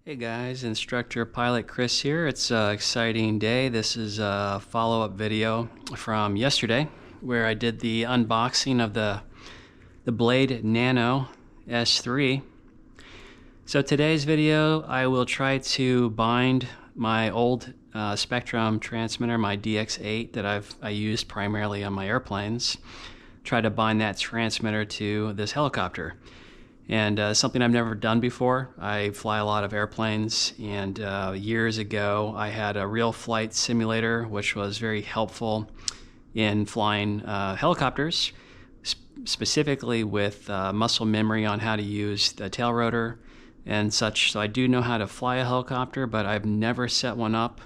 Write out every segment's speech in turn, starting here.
Hey guys, instructor pilot Chris here. It's an exciting day. This is a follow-up video from yesterday where I did the unboxing of the Blade Nano S3. So today's video I will try to bind my old Spektrum transmitter, my DX8 that I used primarily on my airplanes. Try to bind that transmitter to this helicopter. And something I've never done before. I fly a lot of airplanes, and years ago I had a real flight simulator which was very helpful in flying helicopters, specifically with muscle memory on how to use the tail rotor and such. So I do know how to fly a helicopter, but I've never set one up.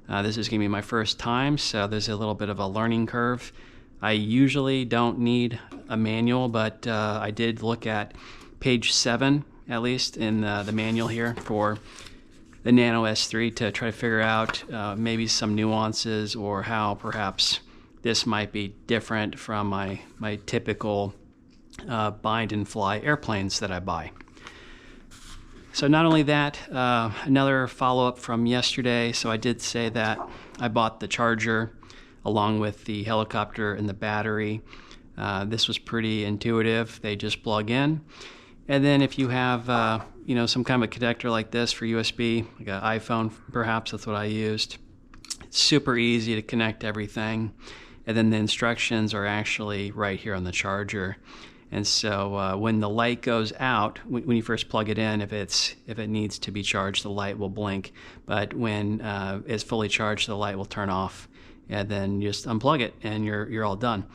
This is going to be my first time, so there's a little bit of a learning curve. I usually don't need a manual, but I did look at page 7, at least, in the manual here for the Nano S3 to try to figure out maybe some nuances or how perhaps this might be different from my typical bind and fly airplanes that I buy. So not only that, another follow-up from yesterday. So I did say that I bought the charger along with the helicopter and the battery. This was pretty intuitive. They just plug in. And then if you have, some kind of a connector like this for USB, like an iPhone perhaps, that's what I used. It's super easy to connect everything. And then the instructions are actually right here on the charger. And so when the light goes out, when you first plug it in, if it needs to be charged, the light will blink. But when it's fully charged, the light will turn off. And then you just unplug it and you're all done.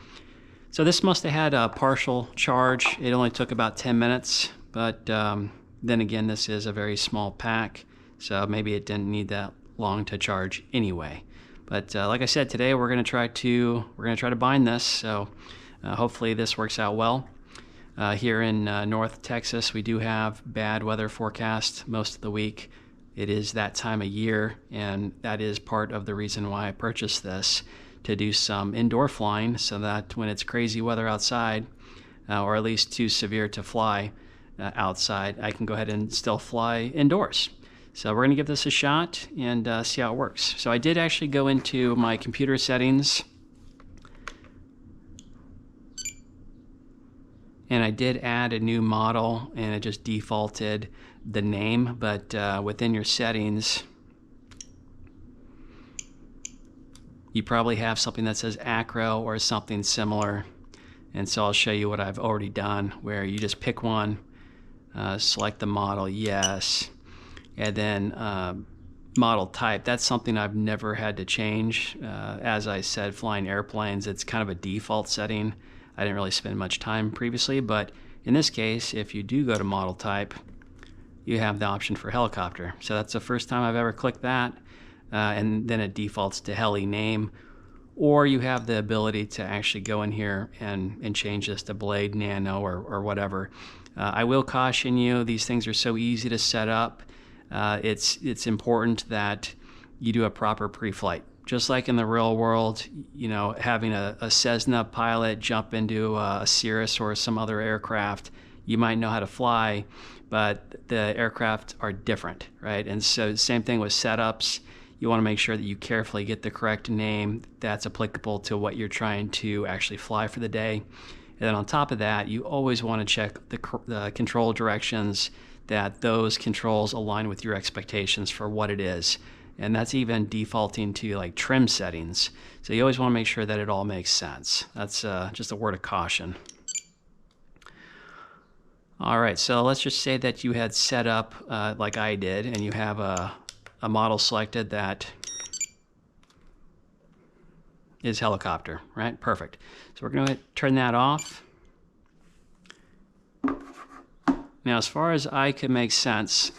So this must have had a partial charge. It only took about 10 minutes, but then again, this is a very small pack, so maybe it didn't need that long to charge anyway. But like I said, today we're going to try to bind this. So hopefully this works out well. Here in North Texas, we do have bad weather forecast most of the week. It is that time of year, and that is part of the reason why I purchased this, to do some indoor flying so that when it's crazy weather outside, or at least too severe to fly outside, I can go ahead and still fly indoors. So we're going to give this a shot and see how it works. So I did actually go into my computer settings, and I did add a new model, and it just defaulted the name, but within your settings you probably have something that says acro or something similar. And so I'll show you what I've already done, where you just pick one, select the model, yes, and then model type. That's something I've never had to change. As I said, flying airplanes, it's kind of a default setting. I didn't really spend much time previously, but in this case, if you do go to model type, you have the option for helicopter. So that's the first time I've ever clicked that. And then it defaults to heli name, or you have the ability to actually go in here and change this to Blade Nano or whatever. I will caution you, these things are so easy to set up. It's important that you do a proper pre-flight. Just like in the real world, having a Cessna pilot jump into a Cirrus or some other aircraft, you might know how to fly, but the aircraft are different, right? And so same thing with setups. You want to make sure that you carefully get the correct name that's applicable to what you're trying to actually fly for the day. And then on top of that, you always want to check the control directions, that those controls align with your expectations for what it is. And that's even defaulting to like trim settings. So you always want to make sure that it all makes sense. That's just a word of caution. All right, so let's just say that you had set up like I did, and you have a model selected that is helicopter, right? Perfect. So we're going to turn that off. Now, as far as I could make sense,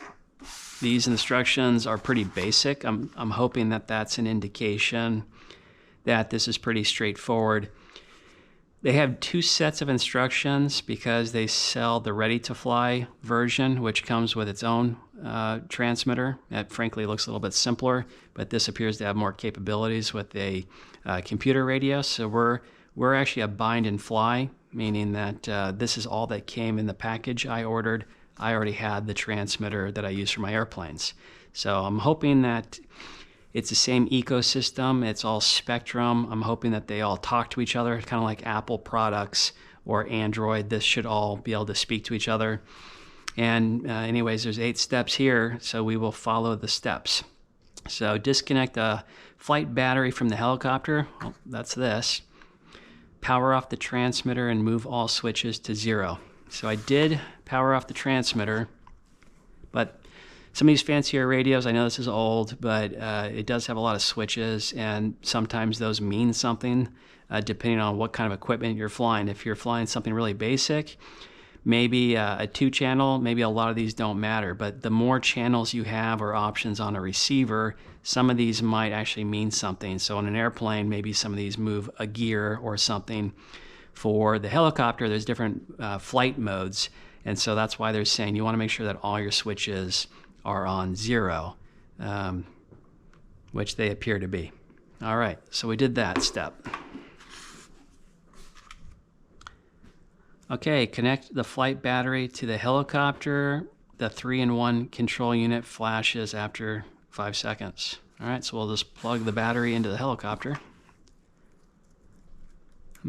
these instructions are pretty basic. I'm hoping that that's an indication that this is pretty straightforward. They have two sets of instructions because they sell the ready-to-fly version, which comes with its own transmitter. That frankly looks a little bit simpler, but this appears to have more capabilities with a computer radio. So we're actually a bind and fly, meaning that this is all that came in the package I ordered. I already had the transmitter that I use for my airplanes. So I'm hoping that it's the same ecosystem. It's all Spektrum. I'm hoping that they all talk to each other, kind of like Apple products or Android. This should all be able to speak to each other. And anyways, there's 8 steps here, so we will follow the steps. So disconnect the flight battery from the helicopter. Well, that's this. Power off the transmitter and move all switches to 0. So I did power off the transmitter, but some of these fancier radios, I know this is old, but it does have a lot of switches, and sometimes those mean something depending on what kind of equipment you're flying. If you're flying something really basic, maybe a 2-channel, maybe a lot of these don't matter, but the more channels you have or options on a receiver, some of these might actually mean something. So on an airplane, maybe some of these move a gear or something. For the helicopter, there's different flight modes, and so that's why they're saying you want to make sure that all your switches are on 0, which they appear to be. All right, so we did that step. Okay, connect the flight battery to the helicopter. The 3-in-1 control unit flashes after 5 seconds. All right, so we'll just plug the battery into the helicopter.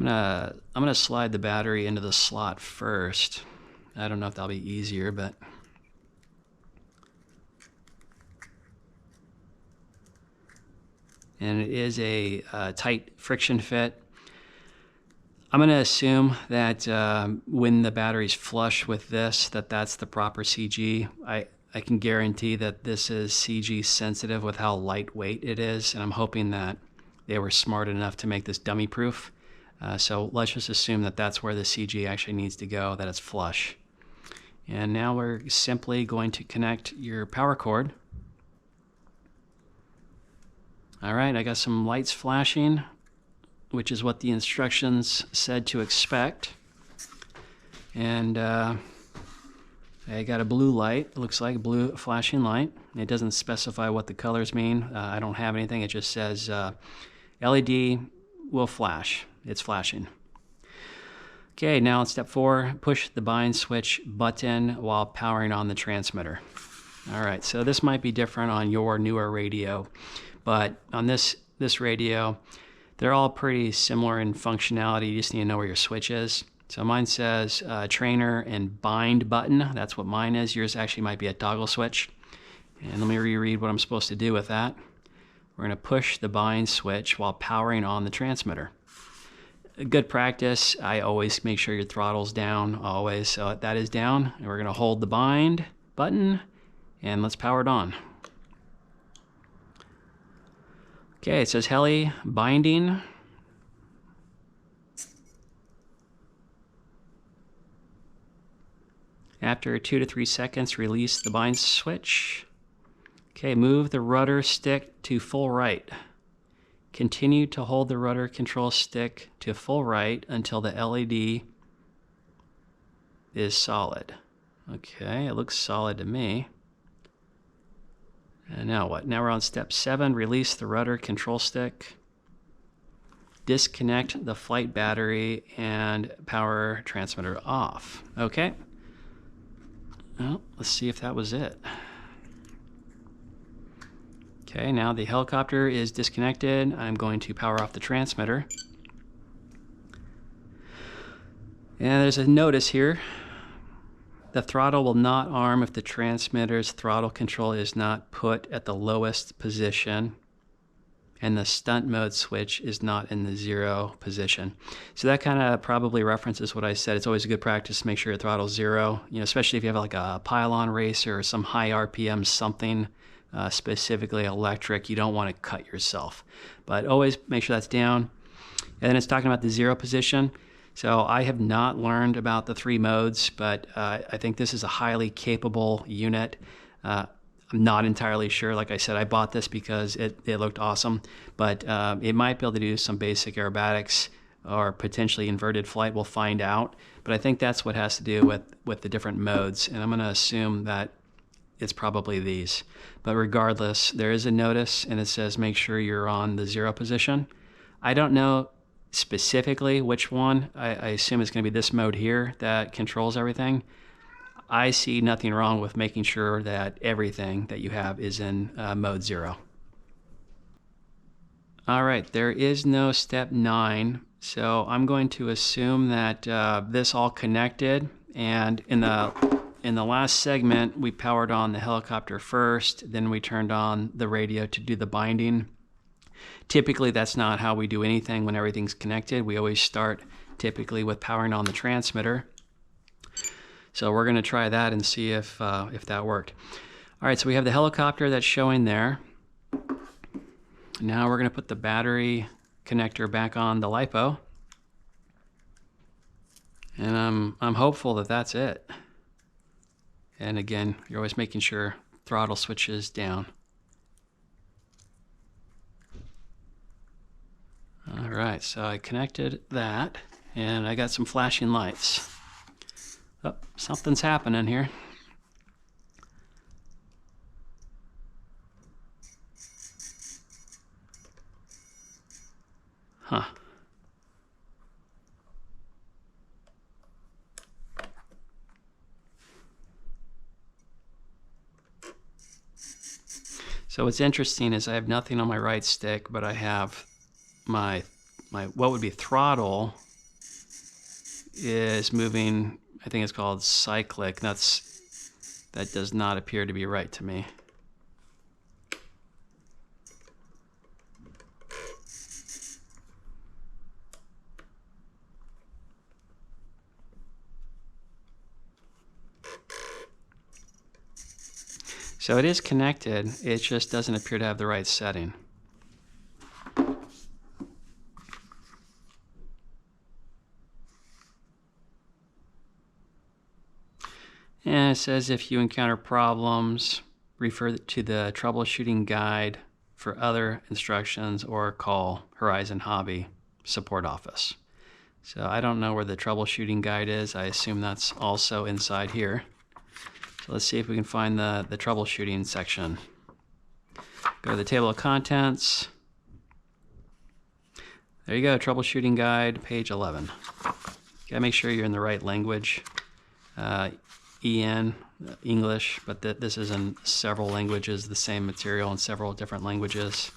I'm gonna slide the battery into the slot first. I don't know if that'll be easier, but and it is a tight friction fit. I'm going to assume that when the battery's flush with this, that's the proper CG. I can guarantee that this is CG sensitive with how lightweight it is, and I'm hoping that they were smart enough to make this dummy proof. So let's just assume that that's where the CG actually needs to go, that it's flush. And now we're simply going to connect your power cord. All right, I got some lights flashing, which is what the instructions said to expect. And I got a blue light. It looks like a blue flashing light. It doesn't specify what the colors mean. I don't have anything. It just says LED will flash. It's flashing. Okay, now in step 4, push the bind switch button while powering on the transmitter. All right, so this might be different on your newer radio, but on this radio, they're all pretty similar in functionality. You just need to know where your switch is. So mine says trainer and bind button. That's what mine is. Yours actually might be a toggle switch. And let me reread what I'm supposed to do with that. We're going to push the bind switch while powering on the transmitter. A good practice, I always make sure your throttle's down, always. So that is down, and we're going to hold the bind button, and let's power it on. Okay, it says heli binding. After 2 to 3 seconds, release the bind switch. Okay, move the rudder stick to full right. Continue to hold the rudder control stick to full right until the LED is solid. Okay, it looks solid to me. And now what? Now we're on step 7, release the rudder control stick. Disconnect the flight battery and power transmitter off. Okay. Well, let's see if that was it. Okay, now the helicopter is disconnected. I'm going to power off the transmitter. And there's a notice here. The throttle will not arm if the transmitter's throttle control is not put at the lowest position and the stunt mode switch is not in the 0 position. So that kind of probably references what I said. It's always a good practice to make sure your throttle's 0, especially if you have like a pylon racer or some high RPM something, specifically electric. You don't want to cut yourself, but always make sure that's down. And then it's talking about the 0 position. So I have not learned about the 3 modes, but I think this is a highly capable unit. I'm not entirely sure. Like I said, I bought this because it looked awesome, but it might be able to do some basic aerobatics or potentially inverted flight. We'll find out. But I think that's what has to do with the different modes, and I'm going to assume that it's probably these. But regardless, there is a notice, and it says make sure you're on the 0 position. I don't know specifically which one. I assume it's going to be this mode here that controls everything. I see nothing wrong with making sure that everything that you have is in mode 0. All right, there is no step 9, so I'm going to assume that this all connected, and in the last segment we powered on the helicopter first, then we turned on the radio to do the binding. Typically that's not how we do anything when everything's connected. We always start typically with powering on the transmitter. So we're going to try that and see if that worked. All right, so we have the helicopter that's showing there. Now we're going to put the battery connector back on the LiPo. And I'm hopeful that that's it. And again, you're always making sure throttle switches down. All right, so I connected that, and I got some flashing lights. Oh, something's happening here. Huh. So what's interesting is I have nothing on my right stick, but I have my what would be throttle is moving. I think it's called cyclic. That does not appear to be right to me. So it is connected, it just doesn't appear to have the right setting. And it says if you encounter problems, refer to the troubleshooting guide for other instructions or call Horizon Hobby support office. So I don't know where the troubleshooting guide is. I assume that's also inside here. So let's see if we can find the troubleshooting section. Go to the table of contents. There you go, troubleshooting guide, page 11. You gotta make sure you're in the right language. EN, English, but this is in several languages, the same material in several different languages.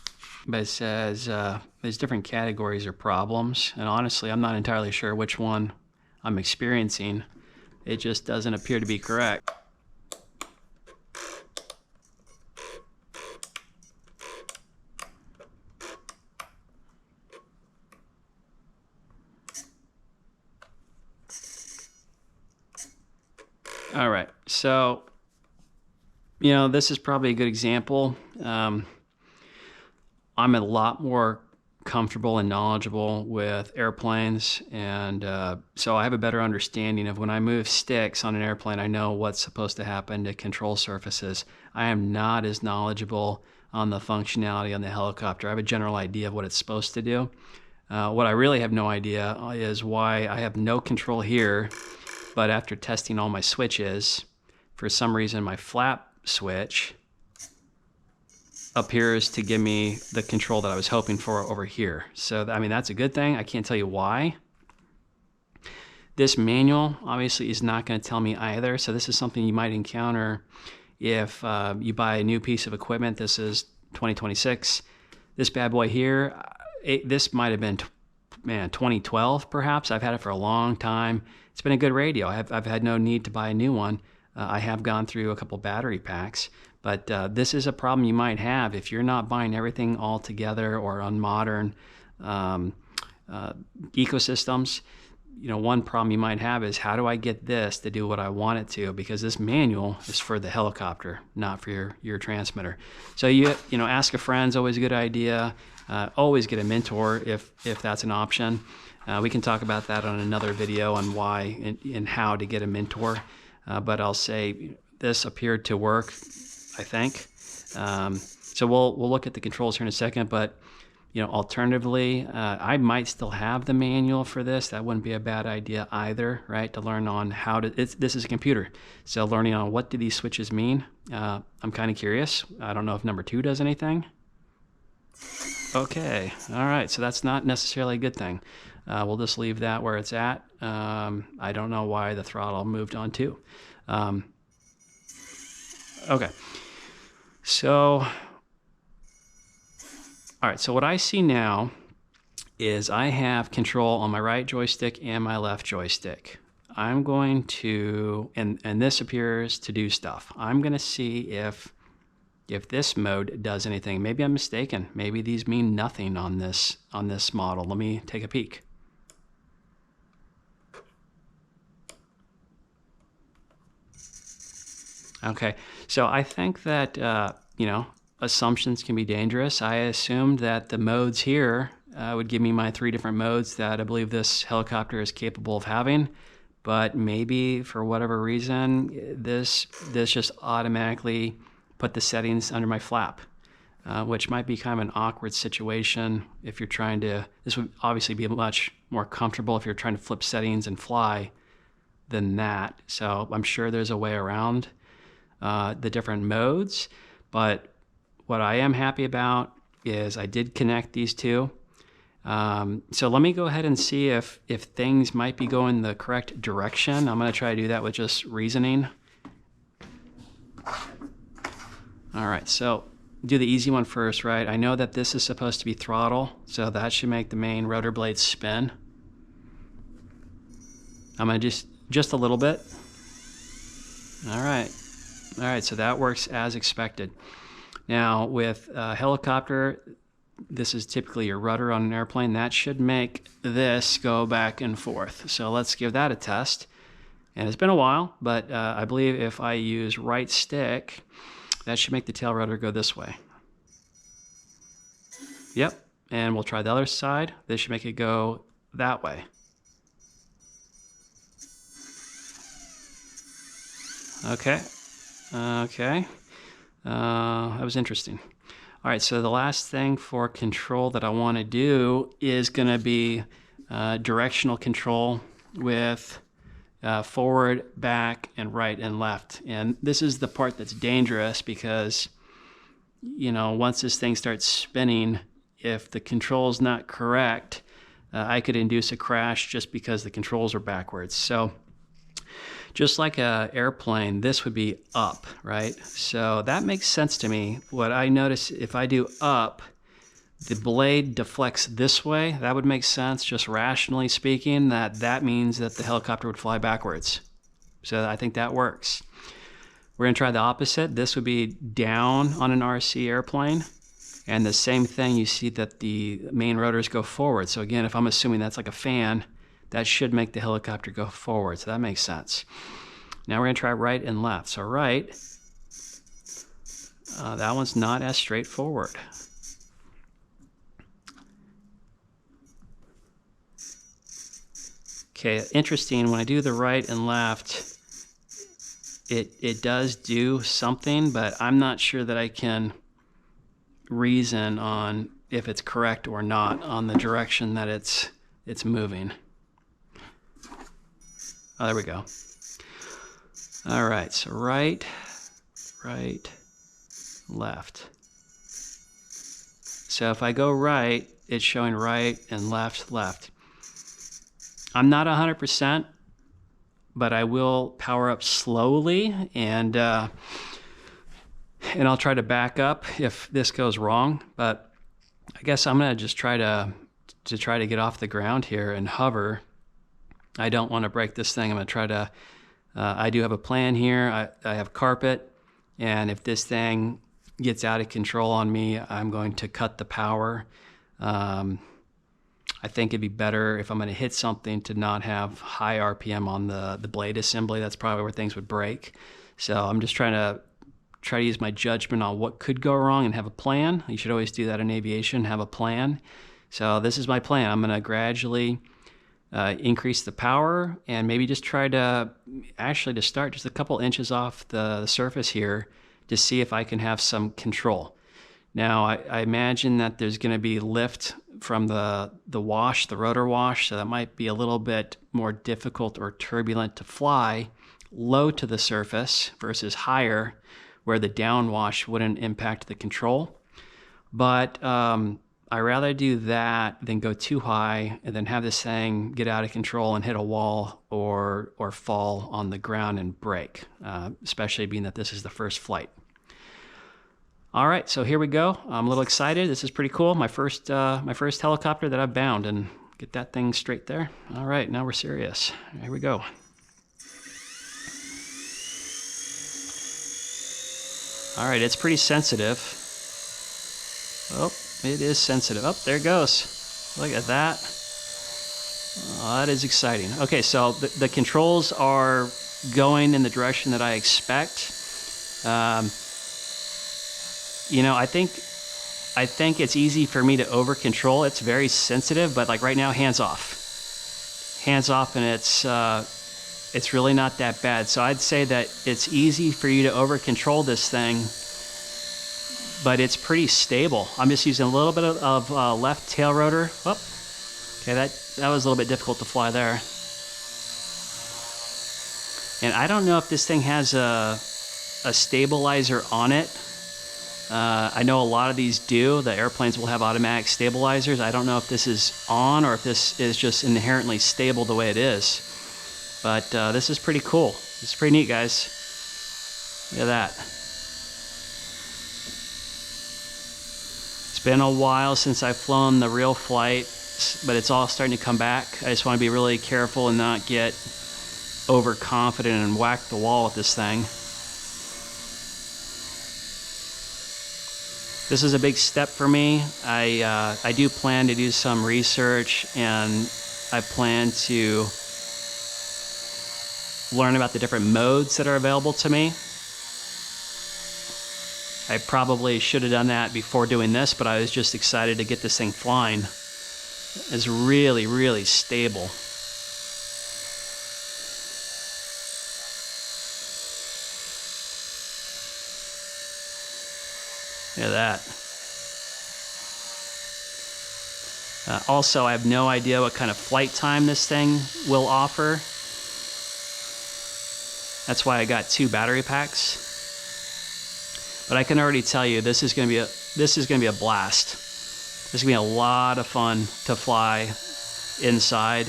But it says there's different categories or problems, and honestly, I'm not entirely sure which one I'm experiencing. It just doesn't appear to be correct. All right, so, you know, this is probably a good example. I'm a lot more comfortable and knowledgeable with airplanes, and so I have a better understanding of when I move sticks on an airplane, I know what's supposed to happen to control surfaces. I am not as knowledgeable on the functionality on the helicopter. I have a general idea of what it's supposed to do. What I really have no idea is why I have no control here, but after testing all my switches, for some reason my flap switch appears to give me the control that I was hoping for over here. So, I mean, that's a good thing. I can't tell you why. This manual obviously is not going to tell me either. So this is something you might encounter if you buy a new piece of equipment. This is 2026. This bad boy here, this might have been 2012 perhaps. I've had it for a long time. It's been a good radio. I've had no need to buy a new one. I have gone through a couple battery packs, but this is a problem you might have if you're not buying everything all together or on modern ecosystems. You know, one problem you might have is, how do I get this to do what I want it to? Because this manual is for the helicopter, not for your transmitter. So you know, ask a friend's always a good idea. Always get a mentor if that's an option. We can talk about that on another video on why and how to get a mentor. But I'll say this appeared to work, I think. So we'll look at the controls here in a second, but you know, alternatively, I might still have the manual for this. That wouldn't be a bad idea either, right? To learn on how to, this is a computer. So learning on what do these switches mean. I'm kind of curious. I don't know if number 2 does anything. Okay, all right, so that's not necessarily a good thing. We'll just leave that where it's at. I don't know why the throttle moved on 2. Okay, so, all right, so what I see now is I have control on my right joystick and my left joystick. I'm going to, and this appears to do stuff. I'm going to see if this mode does anything. Maybe I'm mistaken. Maybe these mean nothing on this model. Let me take a peek. Okay, so I think that, you know, assumptions can be dangerous. I assumed that the modes here would give me my 3 different modes that I believe this helicopter is capable of having, but maybe for whatever reason, this just automatically put the settings under my flap, which might be kind of an awkward situation if you're trying to, this would obviously be much more comfortable if you're trying to flip settings and fly than that. So I'm sure there's a way around the different modes, but what I am happy about is I did connect these two. So let me go ahead and see if things might be going the correct direction. I'm going to try to do that with just reasoning. All right, so do the easy one first, right? I know that this is supposed to be throttle, so that should make the main rotor blade spin. I'm going to just a little bit. All right, so that works as expected. Now with a helicopter, this is typically your rudder on an airplane. That should make this go back and forth. So let's give that a test. And it's been a while, but I believe if I use right stick, that should make the tail rudder go this way. Yep, and we'll try the other side. This should make it go that way. Okay. That was interesting. All right, so the last thing for control that I want to do is going to be directional control with forward, back, and right and left. And this is the part that's dangerous because, you know, once this thing starts spinning, if the control's not correct, I could induce a crash just because the controls are backwards. So just like an airplane, this would be up, right? So that makes sense to me. What I notice, if I do up, the blade deflects this way. That would make sense, just rationally speaking, that means that the helicopter would fly backwards. So I think that works. We're gonna try the opposite. This would be down on an RC airplane. And the same thing, you see that the main rotors go forward. So again, if I'm assuming that's like a fan, that should make the helicopter go forward, so that makes sense. Now we're gonna try right and left. So right, that one's not as straightforward. Okay, interesting, when I do the right and left, it does do something, but I'm not sure that I can reason on if it's correct or not on the direction that it's moving. Oh, there we go. All right, so right, left. So if I go right, it's showing right and left, left. I'm not 100%, but I will power up slowly and I'll try to back up if this goes wrong. But I guess I'm gonna just try to get off the ground here and hover. I don't want to break this thing. I'm going to try to, I do have a plan here. I have carpet, and if this thing gets out of control on me, I'm going to cut the power. I think it'd be better if I'm going to hit something to not have high RPM on the blade assembly. That's probably where things would break. So I'm just trying to use my judgment on what could go wrong and have a plan. You should always do that in aviation, have a plan. So this is my plan. I'm going to gradually increase the power and maybe just try to to start just a couple inches off the surface here to see if I can have some control. Now I imagine that there's going to be lift from the wash, the rotor wash, so that might be a little bit more difficult or turbulent to fly low to the surface versus higher where the downwash wouldn't impact the control. But I'd rather do that than go too high and then have this thing get out of control and hit a wall or fall on the ground and break, especially being that this is the first flight. All right, so here we go. I'm a little excited. This is pretty cool. My first helicopter that I've bound, and get that thing straight there. All right, now we're serious. Here we go. All right, it's pretty sensitive. Oh, it is sensitive. Oh, there it goes. Look at that. Oh, that is exciting. Okay, so the controls are going in the direction that I expect. You know, I think it's easy for me to over control. It's very sensitive, but like right now, hands off, and it's really not that bad. So I'd say that it's easy for you to over control this thing, but it's pretty stable. I'm just using a little bit of left tail rotor. Oh, okay, that was a little bit difficult to fly there. And I don't know if this thing has a stabilizer on it. I know a lot of these do. The airplanes will have automatic stabilizers. I don't know if this is on or if this is just inherently stable the way it is. But this is pretty cool. This is pretty neat, guys. Look at that. It's been a while since I've flown the real flight, but it's all starting to come back. I just want to be really careful and not get overconfident and whack the wall with this thing. This is a big step for me. I do plan to do some research, and I plan to learn about the different modes that are available to me. I probably should have done that before doing this, but I was just excited to get this thing flying. It's really, really stable. Look at that. Also, I have no idea what kind of flight time this thing will offer. That's why I got 2 battery packs. But I can already tell you this is going to be a blast. This is going to be a lot of fun to fly inside.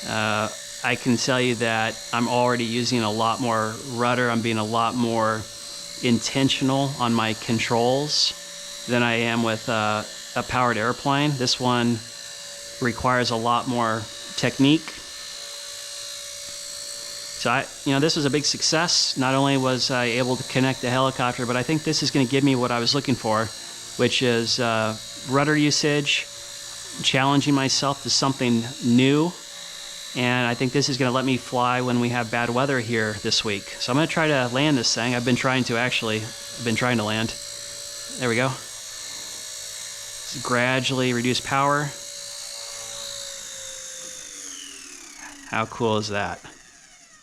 I can tell you that I'm already using a lot more rudder. I'm being a lot more intentional on my controls than I am with a powered airplane. This one requires a lot more technique. So this was a big success. Not only was I able to connect the helicopter, but I think this is going to give me what I was looking for, which is rudder usage, challenging myself to something new. And I think this is going to let me fly when we have bad weather here this week. So I'm going to try to land this thing. I've been trying to land. There we go. Let's gradually reduce power. How cool is that?